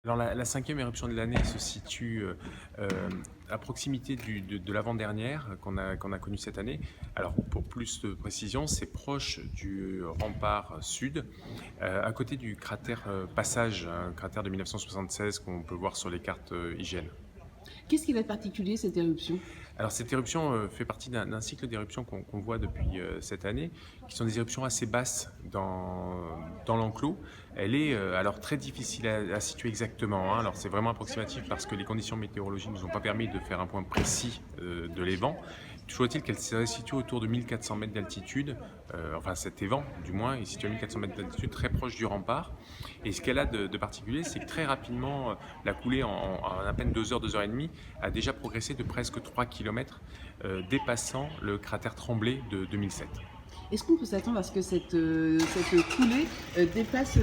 Alors la 5e éruption de l'année se situe euh, à proximité de l'avant-dernière qu'on a connue cette année. Alors pour plus de précision, c'est proche du rempart sud, à côté du cratère Passage, un cratère de 1976 qu'on peut voir sur les cartes IGN. Qu'est-ce qui va être particulier, cette éruption? Alors cette éruption fait partie d'un cycle d'éruptions qu'on voit depuis cette année, qui sont des éruptions assez basses dans l'enclos. Elle est alors très difficile à situer exactement, hein. Alors c'est vraiment approximatif parce que les conditions météorologiques ne nous ont pas permis de faire un point précis de l'évent. Toujours est-il qu'elle se situe autour de 1400 mètres d'altitude, enfin cet évent du moins est situé à 1400 mètres d'altitude, très proche du rempart. Et ce qu'elle a de particulier, c'est que très rapidement, la coulée en à peine 2 heures, 2 heures et demie, a déjà progressé de presque 3 km, dépassant le cratère Tremblay de 2007. Est-ce qu'on peut s'attendre à ce que cette coulée dépasse,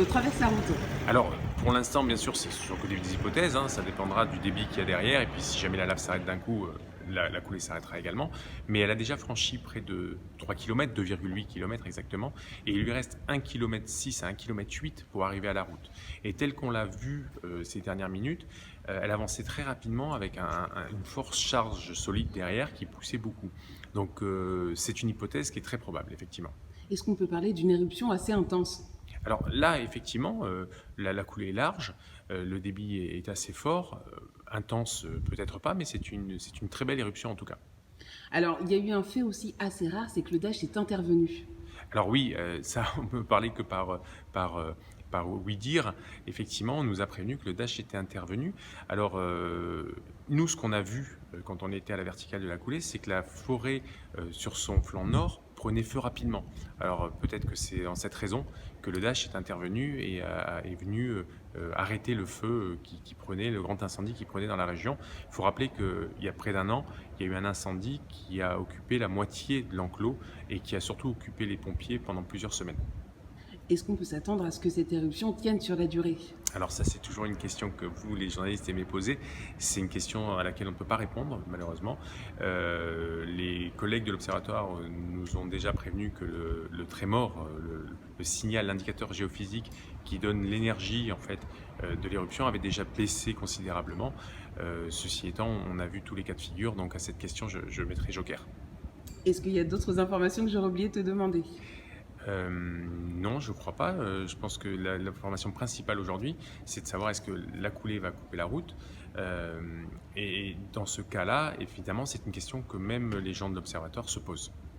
traverse la route? Alors, pour l'instant, bien sûr, ce sont que des hypothèses, hein, ça dépendra du débit qu'il y a derrière, et puis si jamais la lave s'arrête d'un coup, la coulée s'arrêtera également. Mais elle a déjà franchi près de 3 km, 2,8 km exactement, et il lui reste 1,6 km à 1,8 km pour arriver à la route. Et tel qu'on l'a vu ces dernières minutes, elle avançait très rapidement avec une forte charge solide derrière qui poussait beaucoup. Donc c'est une hypothèse qui est très probable, effectivement. Est-ce qu'on peut parler d'une éruption assez intense? Alors là, effectivement, la coulée est large, le débit est assez fort, intense peut-être pas, mais c'est une très belle éruption en tout cas. Alors, il y a eu un fait aussi assez rare, c'est que le Daesh est intervenu. Alors oui, ça on peut parler que par oui dire. Effectivement, on nous a prévenu que le Daesh était intervenu. Alors nous, ce qu'on a vu quand on était à la verticale de la coulée, c'est que la forêt sur son flanc nord prenait feu rapidement. Alors peut-être que c'est en cette raison que le Daesh est intervenu et est venu arrêter le feu qui prenait, le grand incendie qui prenait dans la région. Il faut rappeler qu'il y a près d'un an, il y a eu un incendie qui a occupé la moitié de l'enclos et qui a surtout occupé les pompiers pendant plusieurs semaines. Est-ce qu'on peut s'attendre à ce que cette éruption tienne sur la durée? Alors ça, c'est toujours une question que vous, les journalistes, aimez poser. C'est une question à laquelle on ne peut pas répondre, malheureusement. Les collègues de l'Observatoire nous ont déjà prévenu que le trémor, le signal, l'indicateur géophysique qui donne l'énergie en fait, de l'éruption avait déjà baissé considérablement. Ceci étant, on a vu tous les cas de figure, donc à cette question, je mettrai joker. Est-ce qu'il y a d'autres informations que j'aurais oublié de te demander? Non, je crois pas. Je pense que l'information principale aujourd'hui, c'est de savoir est-ce que la coulée va couper la route. Et dans ce cas-là, évidemment, c'est une question que même les gens de l'Observatoire se posent.